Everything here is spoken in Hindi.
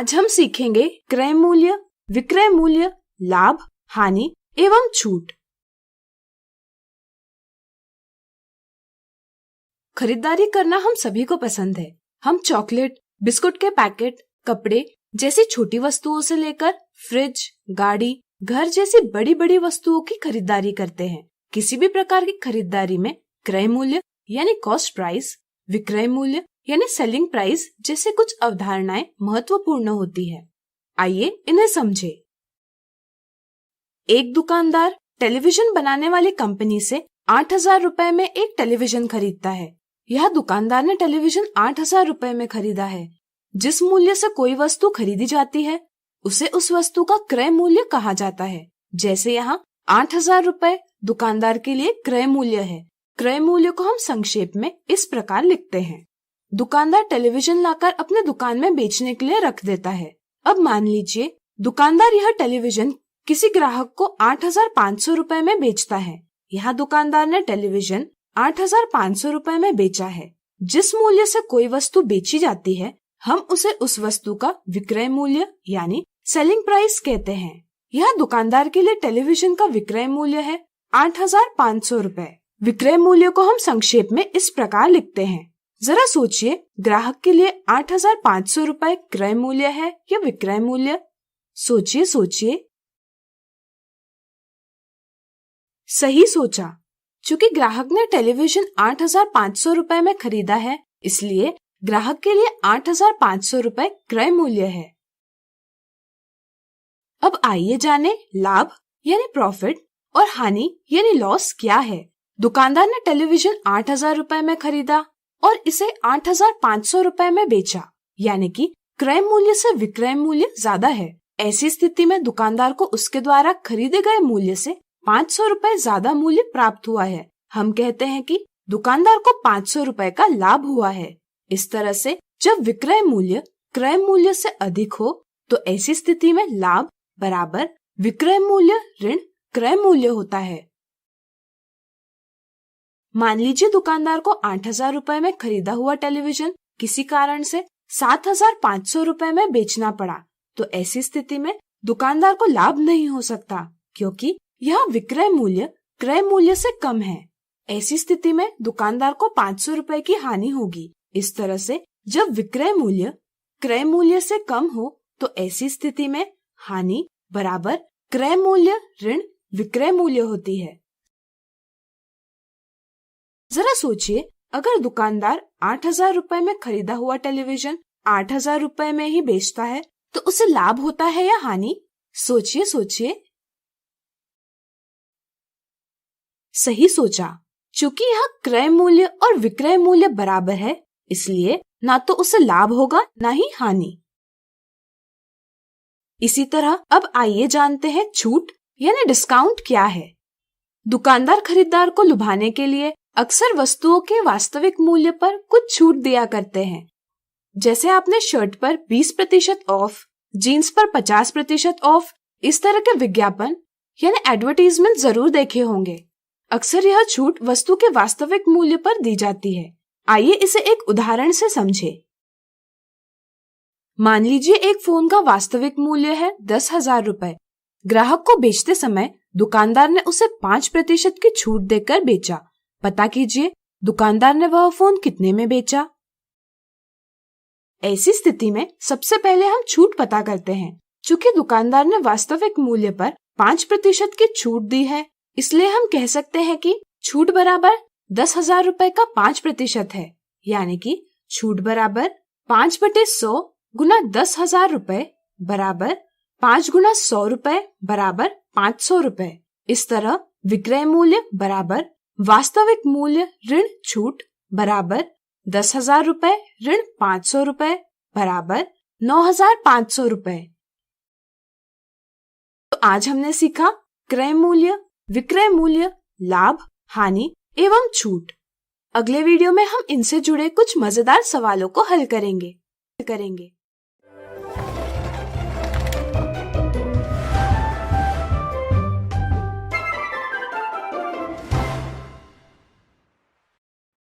आज हम सीखेंगे क्रय मूल्य, विक्रय मूल्य, लाभ, हानि एवं छूट। खरीदारी करना हम सभी को पसंद है। हम चॉकलेट, बिस्कुट के पैकेट, कपड़े जैसी छोटी वस्तुओं से लेकर फ्रिज, गाड़ी, घर जैसी बड़ी बड़ी वस्तुओं की खरीदारी करते हैं। किसी भी प्रकार की खरीदारी में क्रय मूल्य यानी कॉस्ट प्राइस, विक्रय मूल्य यानी सेलिंग प्राइस जैसे कुछ अवधारणाएं महत्वपूर्ण होती है। आइए इन्हें समझे। एक दुकानदार टेलीविजन बनाने वाली कंपनी से 8,000 रुपए में एक टेलीविजन खरीदता है। यह दुकानदार ने टेलीविजन 8,000 रुपए में खरीदा है। जिस मूल्य से कोई वस्तु खरीदी जाती है उसे उस वस्तु का क्रय मूल्य कहा जाता है। जैसे यहाँ 8,000 रुपए दुकानदार के लिए क्रय मूल्य है। क्रय मूल्य को हम संक्षेप में इस प्रकार लिखते हैं। दुकानदार टेलीविजन लाकर अपने दुकान में बेचने के लिए रख देता है। अब मान लीजिए दुकानदार यह टेलीविजन किसी ग्राहक को 8,500 रुपए में बेचता है। यह दुकानदार ने टेलीविजन 8,500 रुपए में बेचा है। जिस मूल्य से कोई वस्तु बेची जाती है हम उसे उस वस्तु का विक्रय मूल्य यानी सेलिंग प्राइस कहते हैं। यह दुकानदार के लिए टेलीविजन का विक्रय मूल्य है 8,500 रुपए। विक्रय मूल्य को हम संक्षेप में इस प्रकार लिखते हैं। जरा सोचिए, ग्राहक के लिए 8,500 रुपए क्रय मूल्य है या विक्रय मूल्य? सोचिए। सही सोचा। चूंकि ग्राहक ने टेलीविजन 8,500 रुपए में खरीदा है, इसलिए ग्राहक के लिए 8,500 रुपए क्रय मूल्य है। अब आइए जाने लाभ यानी प्रॉफिट और हानि यानी लॉस क्या है। दुकानदार ने टेलीविजन 8,000 रुपए में खरीदा और इसे 8,500 रुपए में बेचा, यानी कि क्रय मूल्य से विक्रय मूल्य ज्यादा है। ऐसी स्थिति में दुकानदार को उसके द्वारा खरीदे गए मूल्य से 500 रुपए ज्यादा मूल्य प्राप्त हुआ है। हम कहते हैं कि दुकानदार को 500 रुपए का लाभ हुआ है। इस तरह से जब विक्रय मूल्य क्रय मूल्य से अधिक हो तो ऐसी स्थिति में लाभ बराबर विक्रय मूल्य ऋण क्रय मूल्य होता है। मान लीजिए दुकानदार को 8,000 रुपए में खरीदा हुआ टेलीविजन किसी कारण से 7,500 रुपए में बेचना पड़ा, तो ऐसी स्थिति में दुकानदार को लाभ नहीं हो सकता क्योंकि यह विक्रय मूल्य क्रय मूल्य से कम है। ऐसी स्थिति में दुकानदार को 500 रुपए की हानि होगी। इस तरह से जब विक्रय मूल्य क्रय मूल्य से कम हो तो ऐसी स्थिति में हानि बराबर क्रय मूल्य ऋण विक्रय मूल्य होती है। जरा सोचिए, अगर दुकानदार 8,000 रुपए में खरीदा हुआ टेलीविजन 8,000 रुपए में ही बेचता है तो उसे लाभ होता है या हानि? सोचिए। सही सोचा। चूंकि यह क्रय मूल्य और विक्रय मूल्य बराबर है, इसलिए ना तो उसे लाभ होगा ना ही हानि। इसी तरह अब आइए जानते हैं छूट यानी डिस्काउंट क्या है। दुकानदार खरीदार को लुभाने के लिए अक्सर वस्तुओं के वास्तविक मूल्य पर कुछ छूट दिया करते हैं। जैसे आपने शर्ट पर 20% ऑफ, जीन्स पर 50% ऑफ, इस तरह के विज्ञापन यानी एडवर्टीजमेंट जरूर देखे होंगे। अक्सर यह छूट वस्तु के वास्तविक मूल्य पर दी जाती है। आइए इसे एक उदाहरण से समझे। मान लीजिए एक फोन का वास्तविक मूल्य है 10,000 रुपए। ग्राहक को बेचते समय दुकानदार ने उसे 5% की छूट देकर बेचा। पता कीजिए दुकानदार ने वह फोन कितने में बेचा। ऐसी स्थिति में सबसे पहले हम छूट पता करते हैं। चूंकि दुकानदार ने वास्तविक मूल्य पर 5% की छूट दी है, इसलिए हम कह सकते हैं कि छूट बराबर 10,000 रुपए का 5% है, यानी कि छूट बराबर 5/100 गुना 10,000 रुपए बराबर 5 गुना 100 रुपए बराबर 500 रुपए। इस तरह विक्रय मूल्य बराबर वास्तविक मूल्य ऋण छूट बराबर 10,000 रुपए ऋण 500 रुपए बराबर 9,500 रुपए। तो आज हमने सीखा क्रय मूल्य, विक्रय मूल्य, लाभ, हानि एवं छूट। अगले वीडियो में हम इनसे जुड़े कुछ मजेदार सवालों को हल करेंगे।